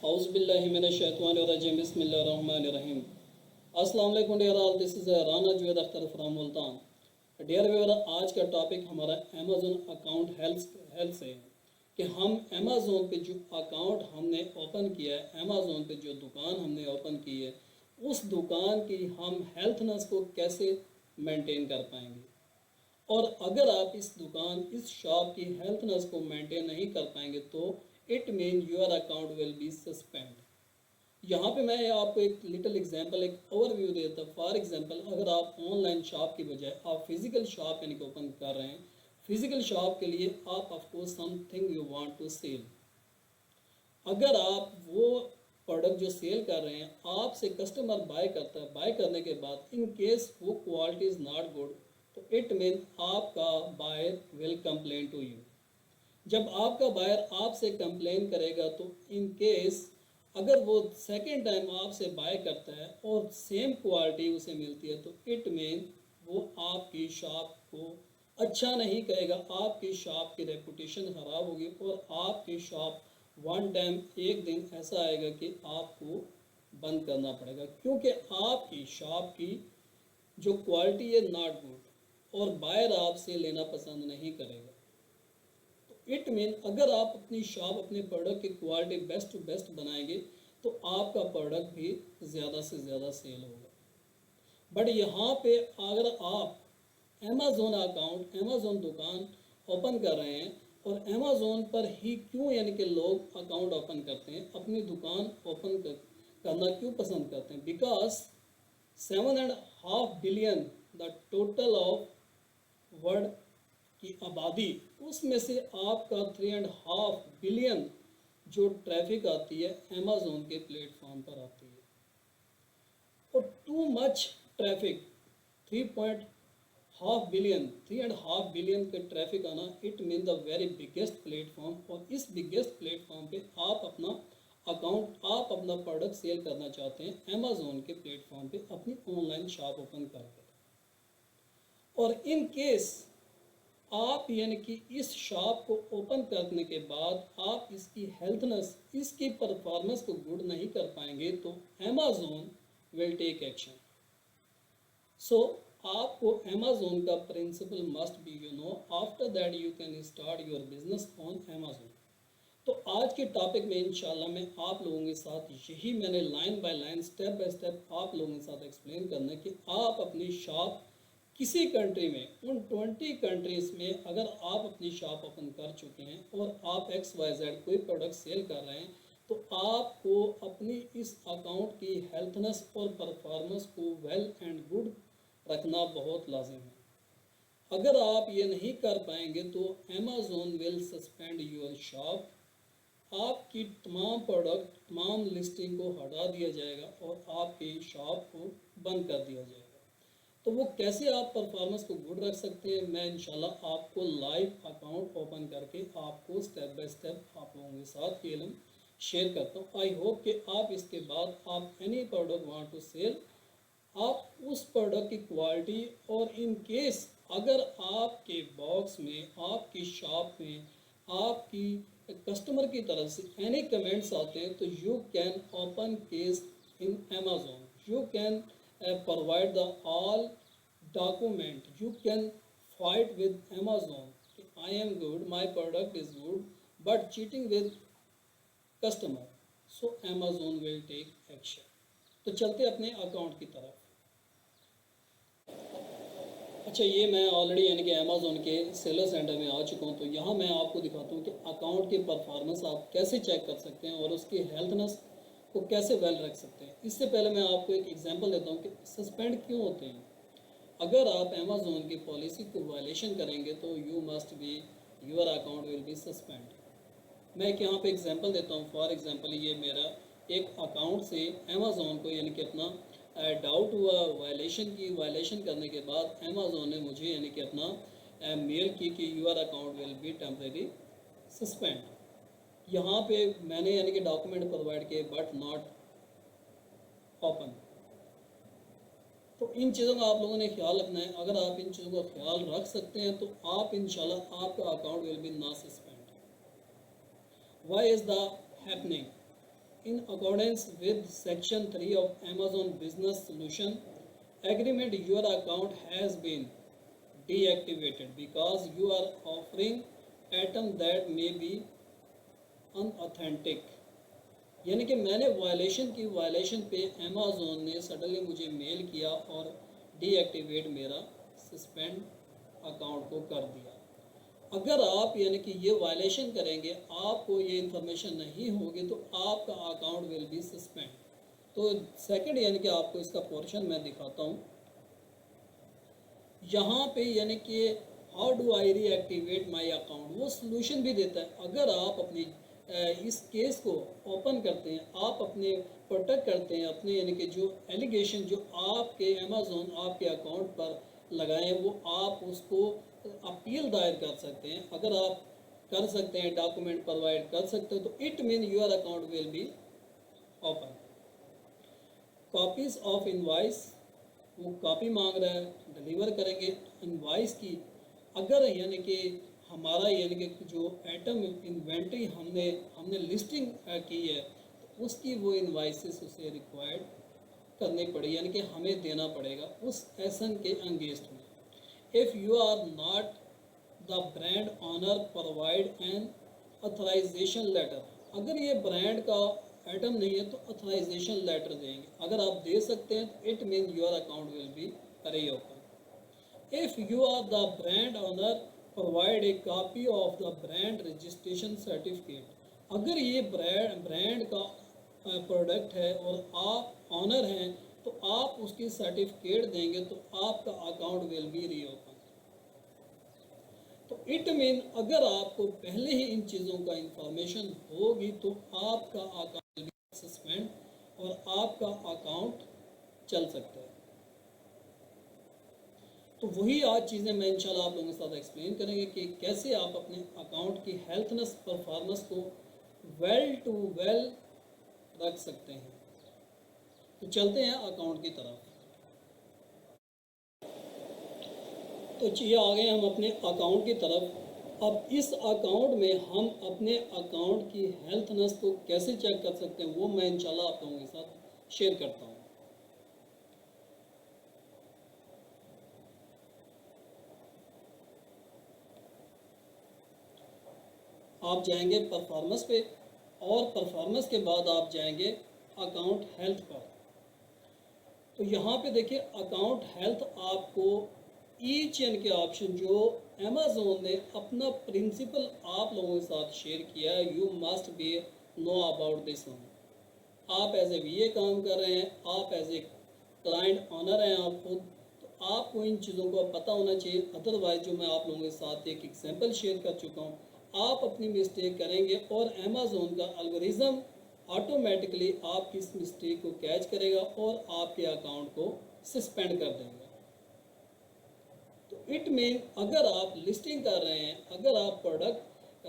Auzubillahiminash-shaytanir-rajim. Bismillahir-rahmanir-rahim. अस्सलाम वालेकुम dear all, this is Rana Juwed Akhtar from Multan. Dear viewer, आज का टॉपिक हमारा अमेज़न अकाउंट हेल्थ से है कि हम अमेज़न पे जो अकाउंट हमने ओपन किया है, अमेज़न पे जो दुकान हमने ओपन की है, उस दुकान की हम हेल्थनेस को कैसे मेंटेन कर पाएंगे। और अगर आप इस शॉप की हेल्थनेस को मेंटेन नहीं कर पाएंगे तो it mean your account will be suspend. यहाँ पे मैं आपको एक लिटिल एग्जांपल, एक ओवरव्यू देता हूँ। फॉर एग्जांपल, अगर आप ऑनलाइन शॉप की बजाय आप फिजिकल शॉप यानी कि ओपन कर रहे हैं, फिजिकल शॉप के लिए आप of course something you want to sell. अगर आप वो प्रोडक्ट जो सेल कर रहे हैं आपसे कस्टमर बाय करता है, बाय करने के बाद इन केस वो क्वालिटी इज़ नॉट गुड, तो इट मीन आपका buyer will complain to you. जब आपका बायर आपसे कंप्लेन करेगा तो इन केस अगर वो सेकेंड टाइम आपसे बाय करता है और सेम क्वालिटी उसे मिलती है तो इट मीन वो आपकी शॉप को अच्छा नहीं कहेगा, आपकी शॉप की रेपुटेशन ख़राब होगी और आपकी शॉप वन टाइम एक दिन ऐसा आएगा कि आपको बंद करना पड़ेगा, क्योंकि आपकी शॉप की जो क्वालिटी है नॉट गुड और बायर आपसे लेना पसंद नहीं करेगा। इट मीन अगर आप अपनी शॉप, अपने प्रोडक्ट की क्वालिटी बेस्ट टू बेस्ट बनाएंगे तो आपका प्रोडक्ट भी ज़्यादा से ज़्यादा सेल होगा। बट यहाँ पे अगर आप अमेज़ोन अकाउंट, अमेज़ोन दुकान ओपन कर रहे हैं और अमेज़ोन पर ही क्यों यानी कि लोग अकाउंट ओपन करते हैं, अपनी दुकान ओपन करना क्यों पसंद करते हैं? Because 7.5 billion the total of world की आबादी, उसमें से आपका 3.5 बिलियन जो ट्रैफिक आती है अमेज़ोन के प्लेटफॉर्म पर आती है। और टू मच ट्रैफिक, 3.5 बिलियन का ट्रैफिक आना, it mean the very biggest platform. और इस बिगेस्ट प्लेटफॉर्म पे आप अपना अकाउंट, आप अपना प्रोडक्ट सेल करना चाहते हैं अमेज़ोन के प्लेटफॉर्म पे अपनी ऑनलाइन शॉप ओपन करके। और इन केस आप यानी कि इस शॉप को ओपन करने के बाद आप इसकी हेल्थनेस, इसकी परफॉर्मेंस को गुड नहीं कर पाएंगे तो Amazon will take action. So आपको अमेज़ोन का principle must be you know, after that you can start your business on Amazon. तो आज के टॉपिक में इंशाल्लाह मैं आप लोगों के साथ यही मैंने line by line, step by step आप लोगों के साथ एक्सप्लेन करना है कि आप अपनी शॉप किसी कंट्री में, उन 20 कंट्रीज़ में अगर आप अपनी शॉप ओपन कर चुके हैं और आप XYZ कोई प्रोडक्ट सेल कर रहे हैं तो आपको अपनी इस अकाउंट की हेल्थनेस और परफॉर्मेंस को वेल एंड गुड रखना बहुत लाजिम है। अगर आप ये नहीं कर पाएंगे तो Amazon will suspend your shop, आपकी तमाम प्रोडक्ट, तमाम लिस्टिंग को हटा दिया जाएगा और आपकी शॉप को बंद कर दिया जाएगा। तो वो कैसे आप परफॉर्मेंस को गुड रख सकते हैं, मैं इंशाल्लाह आपको लाइव अकाउंट ओपन करके आपको स्टेप बाय स्टेप आप लोगों के साथ ये इल्म शेयर करता हूँ। आई होप कि आप इसके बाद आप any product want to sell, आप उस प्रोडक्ट की क्वालिटी, और इन केस अगर आपके बॉक्स में, आपकी शॉप में, आपकी कस्टमर की तरफ से एनी कमेंट्स आते हैं तो you can open case in Amazon, you can provide the all document, you can fight with Amazon. I am good, my product is good, but cheating with customer, so Amazon will take action. तो चलते अपने account की तरफ। अच्छा, ये मैं already यानी कि अमेज़ोन के सेलर सेंटर में आ चुका हूँ। तो यहाँ मैं आपको दिखाता हूँ कि अकाउंट की परफॉर्मेंस आप कैसे चेक कर सकते हैं और उसकी हेल्थनेस को कैसे वेल रख सकते हैं। इससे पहले मैं आपको एक एग्जांपल देता हूँ कि सस्पेंड क्यों होते हैं। अगर आप अमेज़ोन की पॉलिसी को वायलेशन करेंगे तो you must be, your account will be suspend. मैं एक यहाँ पे एग्जांपल देता हूँ। फॉर एग्जांपल, ये मेरा एक अकाउंट से अमेज़ोन को यानी कि अपना डाउट हुआ वायलेशन करने के बाद अमेज़ोन ने मुझे यानी कि अपना मेल की कि your account will B temporary suspend. यहाँ पे मैंने यानी कि डॉक्यूमेंट प्रोवाइड किए बट नॉट ओपन। तो इन चीज़ों का आप लोगों ने ख्याल रखना है। अगर आप इन चीज़ों का ख्याल रख सकते हैं तो आप इंशाल्लाह आपका account will be not suspend. Why is the happening? in accordance with section 3 of Amazon Business Solution agreement, your account has been deactivated because you are offering item that may be unauthentic। यानी कि मैंने violation पे Amazon ने suddenly मुझे mail किया और deactivate मेरा suspend account को कर दिया। अगर आप यानी कि ये वायलेशन करेंगे, आपको ये इन्फॉर्मेशन नहीं होगी तो आपका अकाउंट विल बी सस्पेंड। तो सेकंड यानी कि आपको इसका पोर्शन मैं दिखाता हूँ। यहाँ पे यानी कि how do I reactivate my account, वो सोल्यूशन भी देता है। अगर आप अपनी इस केस को ओपन करते हैं, आप अपने प्रोटेक्ट करते हैं अपने यानी कि जो एलिगेशन जो आपके अमेज़ॉन आपके अकाउंट पर लगाएं, वो आप उसको अपील दायर कर सकते हैं। अगर आप कर सकते हैं, डॉक्यूमेंट प्रोवाइड कर सकते हो, तो it mean your account will be open. Copies of invoice, वो कॉपी मांग रहा है, डिलीवर करेंगे इनवाइस की। अगर यानी कि हमारा यानी कि जो आइटम इन्वेंट्री हमने लिस्टिंग की है, तो उसकी वो इनवाइसेस उसे रिक्वायर्ड करनी पड़ेगी, यानी कि हमें देना पड़ेगा उस एसन के अंगेंस्ट में। If you are not the brand owner provide an authorisation letter, अगर ये ब्रांड का आइटम नहीं है तो ऑथराइजेशन लेटर देंगे। अगर आप दे सकते हैं तो it mean your account will be reopen. If you are the brand owner provide a copy of the brand registration certificate, अगर ये ब्रांड का प्रोडक्ट है और आप ऑनर हैं तो आप उसकी सर्टिफिकेट देंगे तो आपका अकाउंट विल बी रीओपन। तो इट मीन अगर आपको पहले ही इन चीज़ों का इंफॉर्मेशन होगी तो आपका अकाउंट विल बी सस्पेंड और आपका अकाउंट चल सकता है। तो वही आज चीज़ें मैं इंशाल्लाह आप लोगों के साथ एक्सप्लेन करेंगे कि कैसे आप अपने अकाउंट की हेल्थनेस परफॉर्मेंस को वेल टू वेल रख सकते हैं। तो चलते हैं अकाउंट की तरफ। तो ये आ गए हम अपने अकाउंट की तरफ। अब इस अकाउंट में हम अपने अकाउंट की हेल्थनेस को कैसे चेक कर सकते हैं वो मैं इंशाल्लाह आप लोगों के साथ शेयर करता हूँ। आप जाएंगे परफॉर्मेंस पे और परफॉर्मेंस के बाद आप जाएंगे अकाउंट हेल्थ पर। तो यहाँ पे देखिए अकाउंट हेल्थ आपको ईच एंड के ऑप्शन जो अमेज़ोन ने अपना प्रिंसिपल आप लोगों के साथ शेयर किया है, you must be know about this one. आप एज ए वीए काम कर रहे हैं, आप एज ए क्लाइंट ऑनर हैं आप खुद, तो आपको इन चीज़ों को पता होना चाहिए। अदरवाइज जो मैं आप लोगों के साथ एक एग्जाम्पल शेयर कर चुका हूँ, आप अपनी मिस्टेक करेंगे और अमेज़ोन का एल्गोरिज्म ऑटोमेटिकली आपकी इस मिस्टेक को कैच करेगा और आपके अकाउंट को सस्पेंड कर देगा। तो इट मीन अगर आप लिस्टिंग कर रहे हैं, अगर आप प्रोडक्ट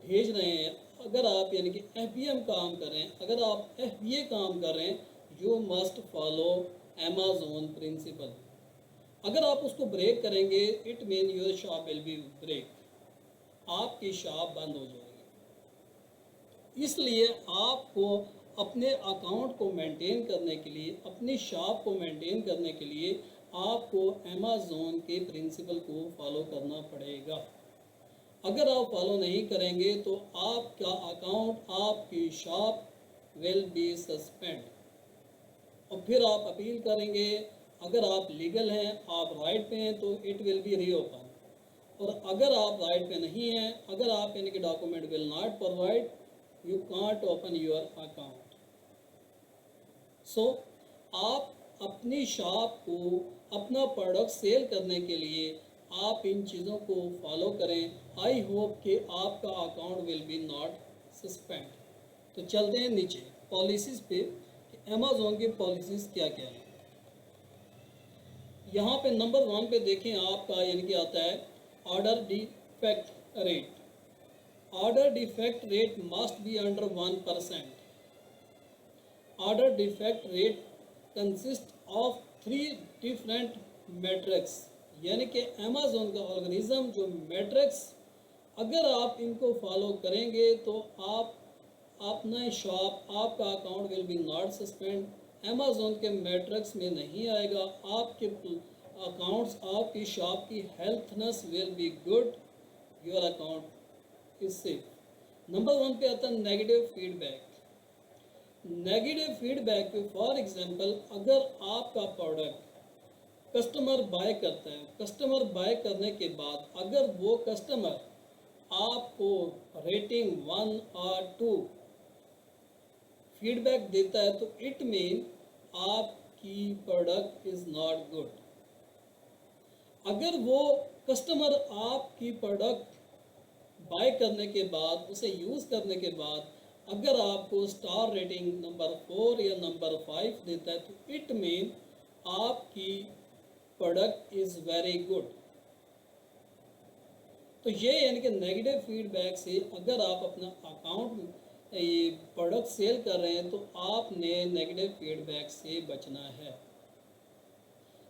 भेज रहे हैं, अगर आप यानी कि FBM काम कर रहे हैं, अगर आप FBA काम कर रहे हैं, you must follow Amazon principle. अगर आप उसको ब्रेक करेंगे it mean your shop will be break, आपकी शॉप बंद हो जाएगी। इसलिए आपको अपने अकाउंट को मेंटेन करने के लिए, अपनी शॉप को मेंटेन करने के लिए आपको अमेज़ोन के प्रिंसिपल को फॉलो करना पड़ेगा। अगर आप फॉलो नहीं करेंगे तो आपका अकाउंट, आपकी शॉप विल बी सस्पेंड और फिर आप अपील करेंगे। अगर आप लीगल हैं, आप राइट पे हैं, तो इट विल बी रीओपन। और अगर आप राइट पे नहीं हैं, अगर आप यानी कि document will not provide, you can't open your account. So आप अपनी शॉप को, अपना प्रोडक्ट सेल करने के लिए आप इन चीज़ों को फॉलो करें। आई होप कि आपका account will be not suspend. तो चलते हैं नीचे पॉलिसीज़ पे कि अमेज़ोन की पॉलिसीज़ क्या क्या है। यहाँ पे नंबर 1 पे देखें आपका यानी कि आता है order defect rate. Order defect rate must be under 1%। Order defect rate consist of 3 different matrix, यानी कि अमेज़ोन का ऑर्गेनिज्म जो मैट्रिक्स, अगर आप इनको फॉलो करेंगे तो आप अपना शॉप, आपका account will be not suspend, Amazon के मैट्रिक्स में नहीं आएगा, आपके अकाउंट्स, आपकी शॉप की healthness will be good, your account is safe. Number 1 पे आता है नेगेटिव फीडबैक। नेगेटिव फीडबैक पे फॉर एग्जांपल अगर आपका प्रोडक्ट कस्टमर बाय करता है, कस्टमर बाय करने के बाद अगर वो कस्टमर आपको रेटिंग 1 और 2 फीडबैक देता है तो इट मीन आपकी प्रोडक्ट इज़ नॉट गुड। अगर वो कस्टमर आपकी प्रोडक्ट बाय करने के बाद, उसे यूज़ करने के बाद अगर आपको स्टार रेटिंग नंबर 4 या नंबर 5 देता है तो इट मीन आपकी प्रोडक्ट इज़ वेरी गुड। तो ये यानी कि नेगेटिव फीडबैक से अगर आप अपना अकाउंट ये प्रोडक्ट सेल कर रहे हैं तो आपने नेगेटिव फीडबैक से बचना है।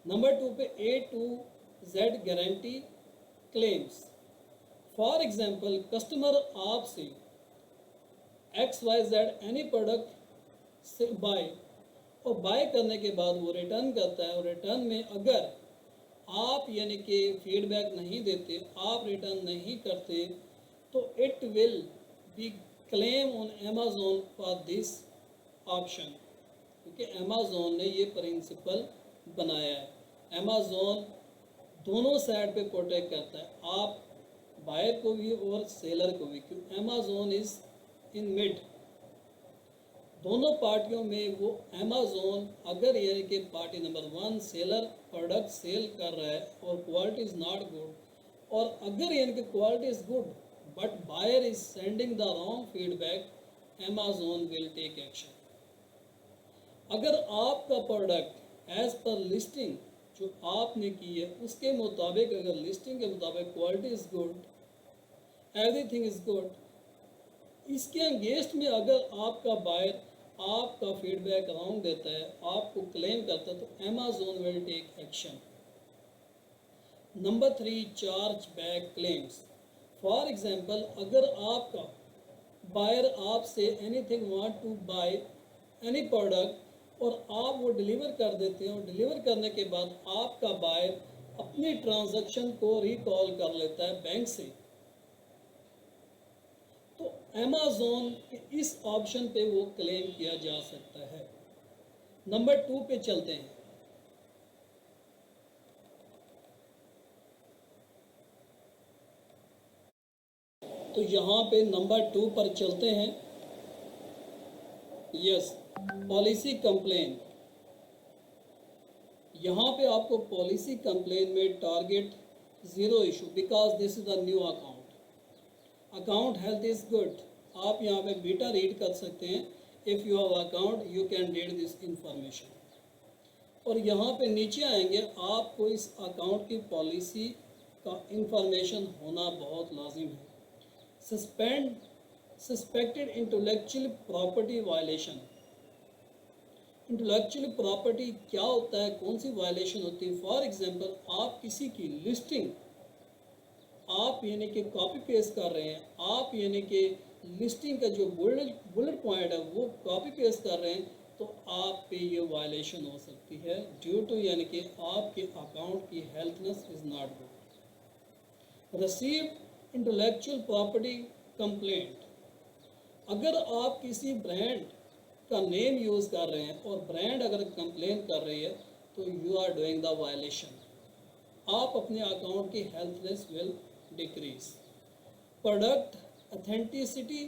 नंबर 2 पे A to Z guarantee claims. For example customer आपसे XYZ एनी प्रोडक्ट से बाय और बाय करने के बाद वो रिटर्न करता है और रिटर्न में अगर आप यानी कि फीडबैक नहीं देते, आप रिटर्न नहीं करते तो it will be claim on Amazon for this option, क्योंकि अमेज़ॉन ने ये प्रिंसिपल बनाया है। अमेज़ॉन दोनों साइड पे प्रोटेक्ट करता है, आप बायर को भी और सेलर को भी, क्योंकि अमेज़ॉन इज़ इन मिड, दोनों पार्टियों में वो अमेज़ॉन अगर यानी कि party number 1 seller product sell कर रहा है और क्वालिटी इज़ नॉट गुड, और अगर यानी कि quality is good but buyer is sending the wrong feedback, Amazon will take action. अगर आपका प्रोडक्ट एज पर लिस्टिंग जो आपने की है उसके मुताबिक, अगर लिस्टिंग के मुताबिक quality is good, everything is good, इसके अगेंस्ट में अगर आपका बायर आपका फीडबैक रॉन्ग देता है, आपको क्लेम करता है, तो Amazon will take action. Number 3 charge back claims. For example अगर आपका बायर आपसे anything want to buy any product और आप वो डिलीवर कर देते हैं और डिलीवर करने के बाद आपका बायर अपनी ट्रांजैक्शन को रिकॉल कर लेता है बैंक से, तो अमेज़ॉन के इस ऑप्शन पे वो क्लेम किया जा सकता है। नंबर 2 पे चलते हैं। तो यहाँ पे नंबर 2 पर चलते हैं। Yes, policy complain. यहाँ पे आपको पॉलिसी कंप्लेन में target 0 issue because this is a new account, account health is good. आप यहाँ पे बीटा रीड कर सकते हैं, if you have account you can read this information. और यहाँ पे नीचे आएंगे, आपको इस अकाउंट की पॉलिसी का इंफॉर्मेशन होना बहुत लाजिम है। Suspected intellectual property violation. Intellectual property क्या होता है, कौन सी वायलेशन होती है? फॉर एग्जांपल आप किसी की लिस्टिंग आप यानी कि कॉपी पेस्ट कर रहे हैं, आप यानी कि लिस्टिंग का जो बुलेट पॉइंट है वो कॉपी पेस्ट कर रहे हैं, तो आप पे ये वायलेशन हो सकती है ड्यू टू यानी कि आपके अकाउंट की healthness is not good. Receive intellectual property complaint. अगर आप किसी ब्रांड का नेम यूज़ कर रहे हैं और ब्रांड अगर कंप्लेन कर रही है तो you are doing the violation, आप अपने अकाउंट की healthness will decrease. Product authenticity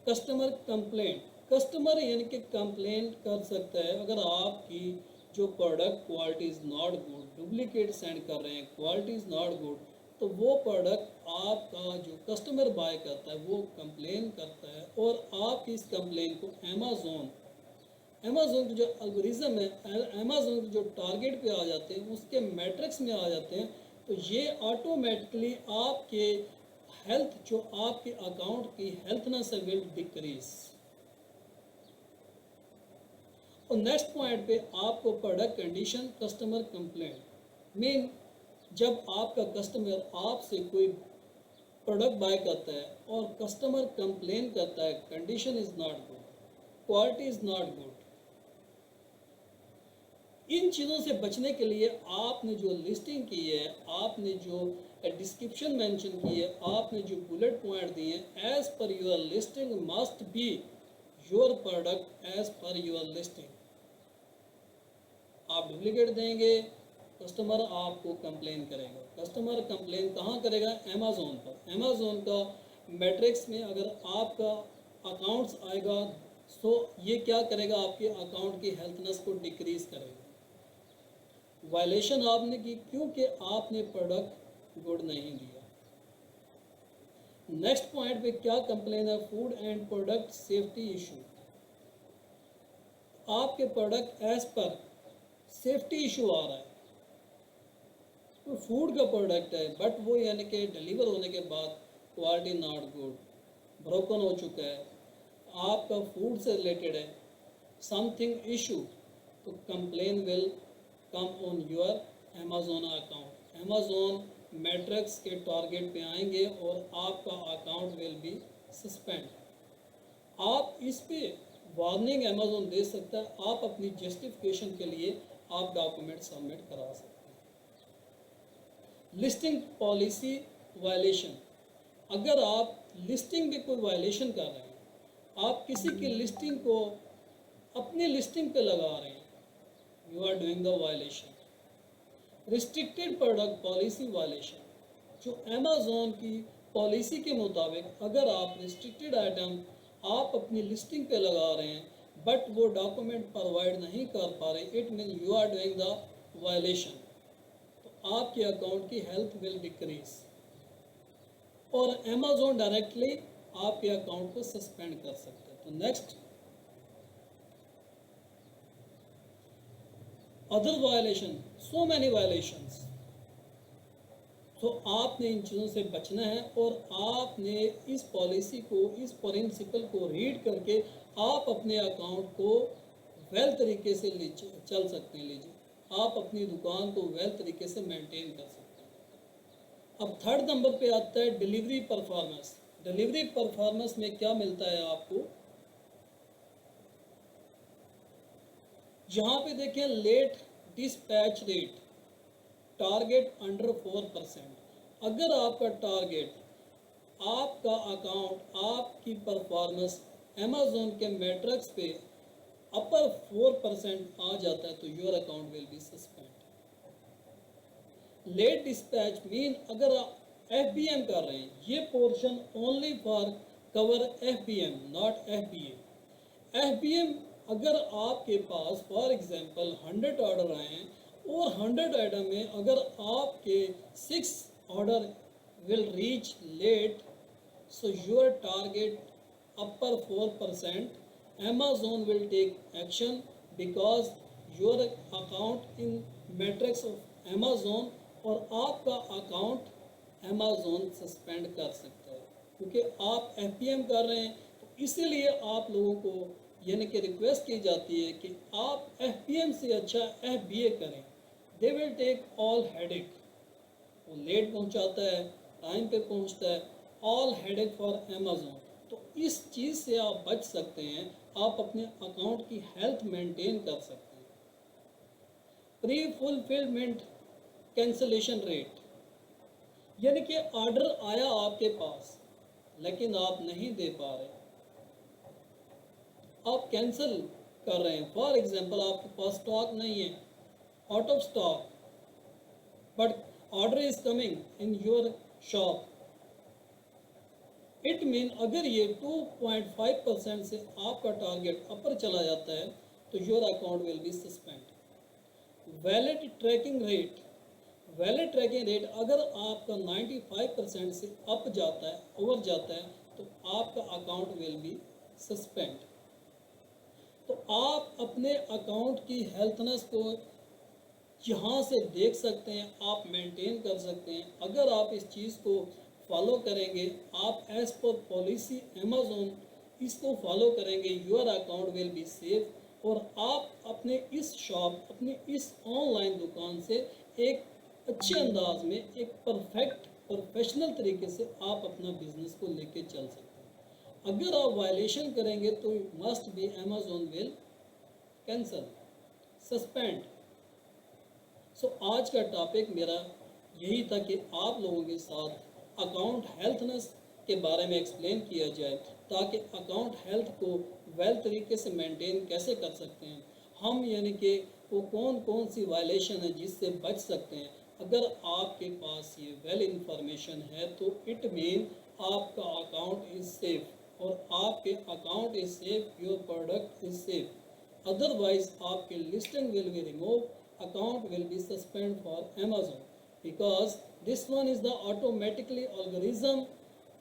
customer complaint. Customer यानी कि कंप्लेंट कर सकता है अगर आपकी जो product quality is not good, duplicate send कर रहे हैं, क्वालिटी इज़ नॉट गुड, तो वो प्रोडक्ट आपका जो कस्टमर बाय करता है वो कंप्लेन करता है और आप इस कंप्लेन को अमेज़ॉन की जो एल्गोरिज्म है, अमेज़ॉन के जो टारगेट पे आ जाते हैं, उसके मैट्रिक्स में आ जाते हैं, तो ये ऑटोमेटिकली आपके हेल्थ जो आपके अकाउंट की हेल्थनेस विल डिक्रीज। और नेक्स्ट पॉइंट पे आपको product condition customer complaint mean, जब आपका कस्टमर आपसे कोई प्रोडक्ट बाय करता है और कस्टमर कंप्लेन करता है condition is not good, quality is not good, इन चीज़ों से बचने के लिए आपने जो लिस्टिंग की है, आपने जो डिस्क्रिप्शन मेंशन की है, आपने जो बुलेट पॉइंट दिए हैं, as per your listing must be your product as per your listing. आप डुप्लीकेट देंगे, कस्टमर आपको कंप्लेन करेगा। कस्टमर कंप्लेन कहाँ करेगा? अमेज़ोन पर। अमेज़ोन का मैट्रिक्स में अगर आपका अकाउंट्स आएगा तो ये क्या करेगा? आपके अकाउंट की हेल्थनेस को डिक्रीज करेगा। वायलेशन आपने की क्योंकि आपने प्रोडक्ट गुड नहीं दिया। नेक्स्ट पॉइंट पे क्या कंप्लेन है? Food and product safety issue. आपके प्रोडक्ट एज पर सेफ्टी इशू आ रहा है, तो फूड का प्रोडक्ट है बट वो यानी कि डिलीवर होने के बाद क्वालिटी नॉट गुड, ब्रोकन हो चुका है, आपका फूड से रिलेटेड है, समथिंग इशू, तो complain will come on your Amazon account. Amazon matrix के टारगेट पे आएंगे और आपका अकाउंट विल बी सस्पेंड। आप इस पे वार्निंग अमेज़ोन दे सकता है। आप अपनी जस्टिफिकेशन के लिए आप डॉक्यूमेंट सबमिट करा सकते हैं। Listing policy violation. अगर आप लिस्टिंग में कोई वायलेशन कर रहे हैं, आप किसी की लिस्टिंग को अपनी लिस्टिंग पे लगा रहे हैं, you are doing the violation. Restricted product policy violation. जो अमेज़ोन की पॉलिसी के मुताबिक अगर आप रिस्ट्रिक्टेड आइटम आप अपनी लिस्टिंग पे लगा रहे हैं बट वो डॉक्यूमेंट प्रोवाइड नहीं कर पा रहे, it mean you are doing the violation. तो आपके अकाउंट की हेल्थ विल डिक्रीज और अमेज़ोन डायरेक्टली आपके अकाउंट को सस्पेंड कर सकते हैं। तो next, other violation, so many violations. तो आपने इन चीज़ों से बचना है और आपने इस पॉलिसी को, इस प्रिंसिपल को रीड करके आप अपने अकाउंट को वेल तरीके से चल सकते हैं। लीजिए, आप अपनी दुकान को वेल तरीके से मेंटेन कर सकते हैं। अब थर्ड नंबर पे आता है डिलीवरी परफॉर्मेंस। डिलीवरी परफॉर्मेंस में क्या मिलता है आपको? यहाँ पे देखें, late dispatch rate, target under 4%। अगर आपका टारगेट, आपका अकाउंट, आपकी परफॉर्मेंस अमेज़ोन के मैट्रिक्स पे अपर 4% आ जाता है तो your account will be suspend. Late dispatch mean अगर आप FBM कर रहे हैं, ये portion only for cover FBM not FBA। FBM अगर आपके पास फॉर एग्जांपल 100 ऑर्डर आए हैं और 100 आइटम में अगर आपके 6 order will reach late, so your target upper 4%, Amazon will take action because your account in matrix of Amazon और आपका अकाउंट Amazon सस्पेंड कर सकता है क्योंकि आप FBM कर रहे हैं। तो इसीलिए आप लोगों को यानी कि रिक्वेस्ट की जाती है कि आप FBM से अच्छा FBA करें। They will take all headache, वो लेट पहुंचाता है, टाइम पे पहुंचता है, ऑल हेडेक फॉर अमेज़ोन। तो इस चीज़ से आप बच सकते हैं, आप अपने अकाउंट की हेल्थ मेंटेन कर सकते हैं। प्री फुलफिलमेंट कैंसलेशन रेट, यानी कि ऑर्डर आया आपके पास लेकिन आप नहीं दे पा रहे, आप कैंसिल कर रहे हैं। फॉर एग्जांपल आपके पास स्टॉक नहीं है, out of stock, but order is coming in your shop, it mean अगर ये 2.5% से आपका टारगेट अपर चला जाता है तो your account will be suspend. Valid tracking rate, valid tracking rate अगर आपका 95% से अप जाता है, ओवर जाता है, तो आपका अकाउंट विल बी सस्पेंड। तो आप अपने अकाउंट की हेल्थनेस को यहाँ से देख सकते हैं, आप मेंटेन कर सकते हैं। अगर आप इस चीज़ को फॉलो करेंगे, आप एज पर पॉलिसी अमेज़ोन इसको फॉलो करेंगे, your account will be safe और आप अपने इस शॉप, अपनी इस ऑनलाइन दुकान से एक अच्छे अंदाज में, एक परफेक्ट प्रोफेशनल तरीके से आप अपना बिजनेस को लेके चल सकते हैं। अगर आप वायलेशन करेंगे तो must be Amazon will cancel, suspend. So आज का टॉपिक मेरा यही था कि आप लोगों के साथ अकाउंट हेल्थनेस के बारे में एक्सप्लेन किया जाए, ताकि अकाउंट हेल्थ को वेल तरीके से मेंटेन कैसे कर सकते हैं हम, यानी कि वो कौन कौन सी वायलेशन है जिससे बच सकते हैं। अगर आपके पास ये वेल इंफॉर्मेशन है तो इट मीन आपका अकाउंट इज सेफ, और आपके account is safe, your product is safe. Otherwise आपके listing will be remove, account will be suspend for Amazon, because this one is the automatically algorithm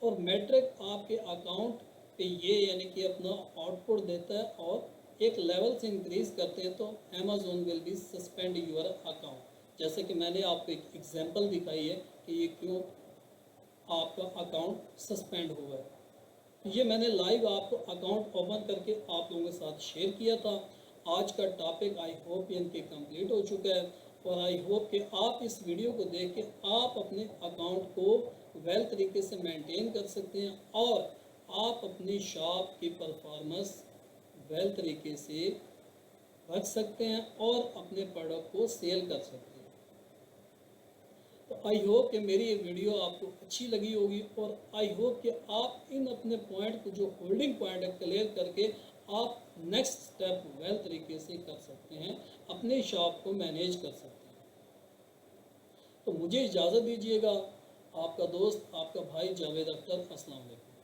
और metric आपके account पे ये यानी कि अपना आउटपुट देता है, और एक लेवल से इंक्रीज करते हैं तो Amazon will be suspend your account. जैसे कि मैंने आपको एक एग्जांपल दिखाई है कि ये क्यों आपका अकाउंट सस्पेंड हुआ है। ये मैंने लाइव आपको अकाउंट ओपन करके आप लोगों के साथ शेयर किया था। आज का टॉपिक आई होप इनके कंप्लीट हो चुका है, और आई होप कि आप इस वीडियो को देख के आप अपने अकाउंट को वेल तरीके से मेंटेन कर सकते हैं, और आप अपनी शॉप की परफॉर्मेंस वेल तरीके से रख सकते हैं और अपने प्रोडक्ट को सेल कर सकते हैं। तो आई होप कि मेरी ये वीडियो आपको अच्छी लगी होगी, और आई होप कि आप इन अपने पॉइंट को जो होल्डिंग पॉइंट है क्लियर करके आप नेक्स्ट स्टेप वेल तरीके से कर सकते हैं, अपने शॉप को मैनेज कर सकते हैं। तो मुझे इजाज़त दीजिएगा, आपका दोस्त आपका भाई जावेद अख्तर। अस्सलाम वालेकुम।